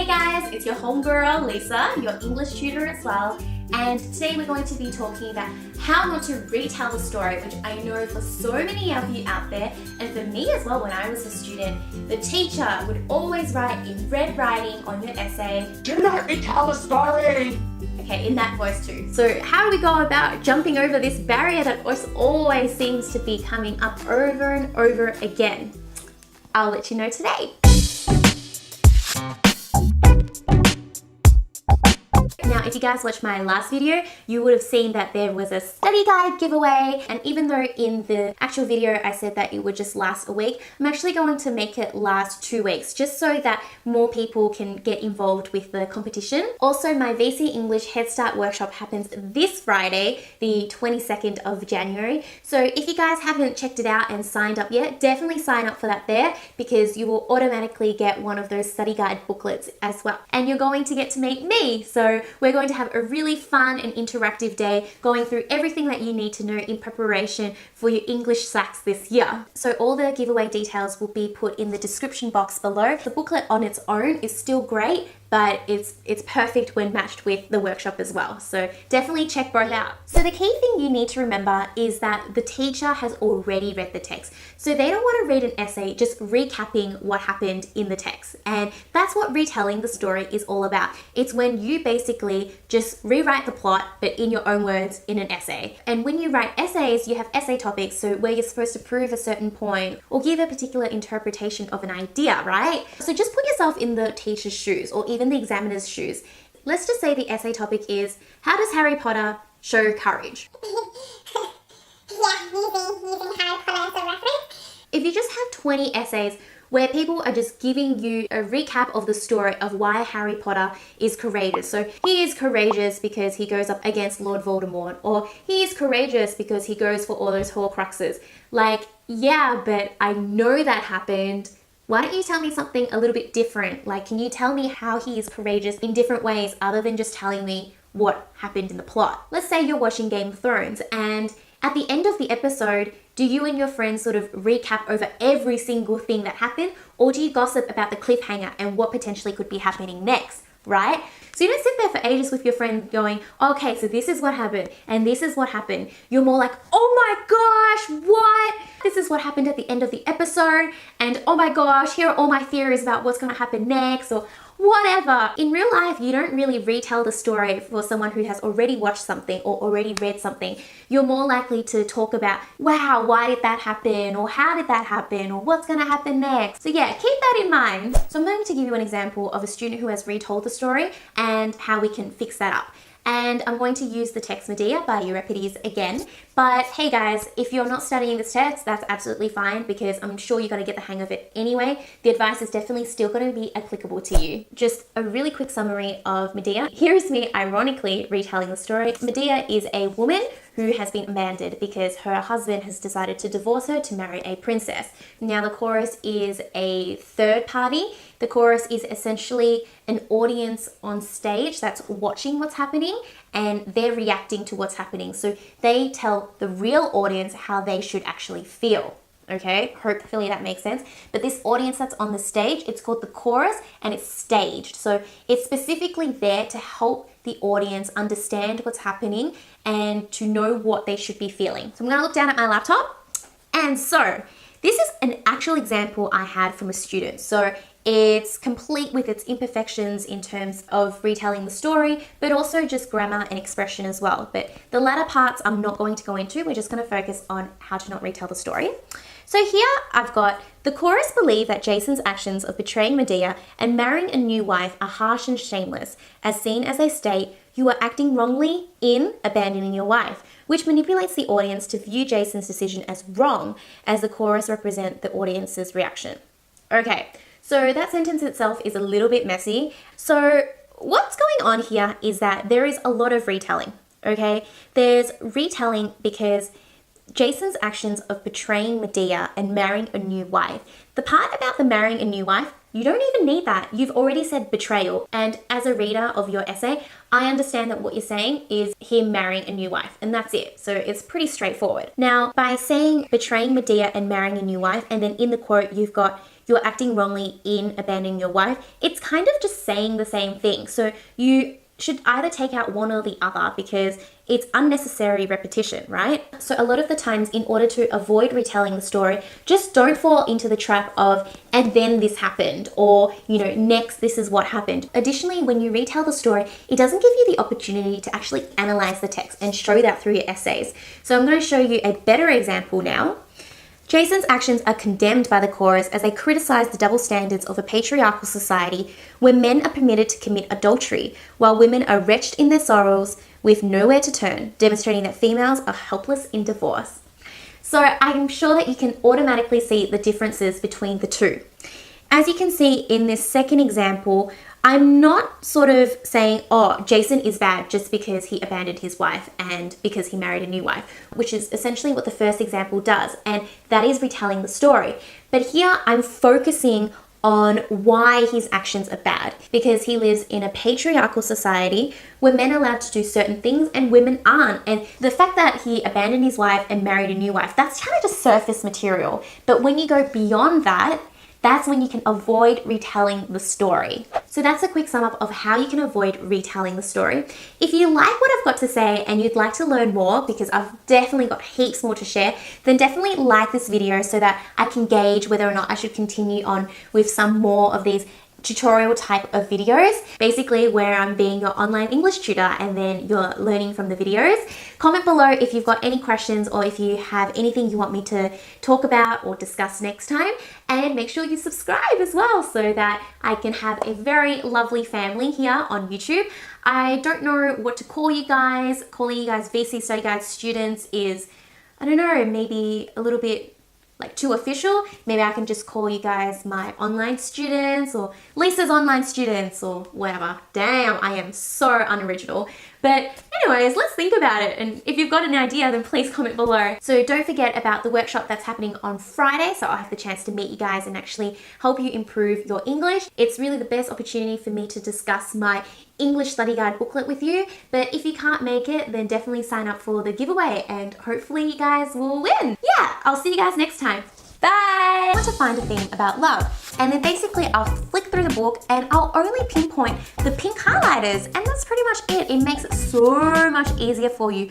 Hey guys, it's your homegirl Lisa, your English tutor as well, and today we're going to be talking about how not to retell the story, which I know for so many of you out there, and for me as well when I was a student, the teacher would always write in red writing on your essay, "Do not retell the story!" Okay, in that voice too. So how do we go about jumping over this barrier that always seems to be coming up over and over again? I'll let you know today. Now, if you guys watched my last video, you would have seen that there was a study guide giveaway, and even though in the actual video I said that it would just last a week, I'm actually going to make it last 2 weeks just so that more people can get involved with the competition. Also, my VC English Head Start workshop happens this Friday, the 22nd of January. So if you guys haven't checked it out and signed up yet, definitely sign up for that there because you will automatically get one of those study guide booklets as well. And you're going to get to meet me. So we're going to have a really fun and interactive day going through everything that you need to know in preparation for your English SACs this year. So all the giveaway details will be put in the description box below. The booklet on its own is still great, but it's perfect when matched with the workshop as well. So definitely check both out. So the key thing you need to remember is that the teacher has already read the text. So they don't want to read an essay just recapping what happened in the text. And that's what retelling the story is all about. It's when you basically just rewrite the plot, but in your own words in an essay. And when you write essays, you have essay topics, so where you're supposed to prove a certain point or give a particular interpretation of an idea, right? So just put yourself in the teacher's shoes or even the examiner's shoes. Let's just say the essay topic is, how does Harry Potter show courage? using Harry Potter as a reference. If you just have 20 essays where people are just giving you a recap of the story of why Harry Potter is courageous. So he is courageous because he goes up against Lord Voldemort, or he is courageous because he goes for all those Horcruxes. Like, yeah, but I know that happened. Why don't you tell me something a little bit different? Like, can you tell me how he is courageous in different ways other than just telling me what happened in the plot? Let's say you're watching Game of Thrones and at the end of the episode, do you and your friends sort of recap over every single thing that happened, or do you gossip about the cliffhanger and what potentially could be happening next, right? So you don't sit there for ages with your friend going, okay, so this is what happened and this is what happened. You're more like, oh my gosh, what? This is what happened at the end of the episode, and oh my gosh, here are all my theories about what's going to happen next, or whatever. In real life, you don't really retell the story for someone who has already watched something or already read something. You're more likely to talk about, wow, why did that happen? Or how did that happen? Or what's going to happen next? So yeah, keep that in mind. So I'm going to give you an example of a student who has retold the story and how we can fix that up. And I'm going to use the text Medea by Euripides again. But hey guys, if you're not studying this text, that's absolutely fine because I'm sure you're going to get the hang of it anyway. The advice is definitely still going to be applicable to you. Just a really quick summary of Medea. Here is me ironically retelling the story. Medea is a woman who has been abandoned because her husband has decided to divorce her to marry a princess. Now the chorus is a third party. The chorus is essentially an audience on stage that's watching what's happening and they're reacting to what's happening. So they tell the real audience how they should actually feel. Okay, hopefully that makes sense. But this audience that's on the stage, it's called the chorus and it's staged. So it's specifically there to help the audience understand what's happening and to know what they should be feeling. So I'm gonna look down at my laptop. And so this is an actual example I had from a student. So it's complete with its imperfections in terms of retelling the story, but also just grammar and expression as well. But the latter parts I'm not going to go into. We're just going to focus on how to not retell the story. So here I've got, the chorus believe that Jason's actions of betraying Medea and marrying a new wife are harsh and shameless, as seen as they state, you are acting wrongly in abandoning your wife, which manipulates the audience to view Jason's decision as wrong, as the chorus represent the audience's reaction. Okay. So that sentence itself is a little bit messy. So what's going on here is that there is a lot of retelling, okay? There's retelling because Jason's actions of betraying Medea and marrying a new wife. The part about the marrying a new wife, you don't even need that. You've already said betrayal. And as a reader of your essay, I understand that what you're saying is him marrying a new wife, and that's it. So it's pretty straightforward. Now, by saying betraying Medea and marrying a new wife, and then in the quote, you've got you're acting wrongly in abandoning your wife, it's kind of just saying the same thing. So you should either take out one or the other because it's unnecessary repetition, right? So a lot of the times, in order to avoid retelling the story, just don't fall into the trap of, and then this happened, or, next this is what happened. Additionally, when you retell the story, it doesn't give you the opportunity to actually analyze the text and show that through your essays. So I'm going to show you a better example now. Jason's actions are condemned by the chorus as they criticize the double standards of a patriarchal society where men are permitted to commit adultery while women are wretched in their sorrows with nowhere to turn, demonstrating that females are helpless in divorce. So I'm sure that you can automatically see the differences between the two. As you can see in this second example, I'm not sort of saying, oh, Jason is bad just because he abandoned his wife and because he married a new wife, which is essentially what the first example does, and that is retelling the story. But here I'm focusing on why his actions are bad, because he lives in a patriarchal society where men are allowed to do certain things and women aren't. And the fact that he abandoned his wife and married a new wife, that's kind of just surface material. But when you go beyond that, that's when you can avoid retelling the story. So that's a quick sum up of how you can avoid retelling the story. If you like what I've got to say and you'd like to learn more, because I've definitely got heaps more to share, then definitely like this video so that I can gauge whether or not I should continue on with some more of these tutorial type of videos, basically where I'm being your online English tutor and then you're learning from the videos. Comment below if you've got any questions or if you have anything you want me to talk about or discuss next time, and make sure you subscribe as well so that I can have a very lovely family here on YouTube. I don't know what to call you guys. Calling you guys VC Study Guide students is, I don't know, maybe a little bit like too official. Maybe I can just call you guys my online students or Lisa's online students or whatever. Damn, I am so unoriginal. But anyways, let's think about it. And if you've got an idea, then please comment below. So don't forget about the workshop that's happening on Friday. So I'll have the chance to meet you guys and actually help you improve your English. It's really the best opportunity for me to discuss my English study guide booklet with you. But if you can't make it, then definitely sign up for the giveaway and hopefully you guys will win. Yeah, I'll see you guys next time. Bye! I want to find a thing about love, and then basically I'll flick through the book and I'll only pinpoint the pink highlighters, and that's pretty much it. It makes it so much easier for you.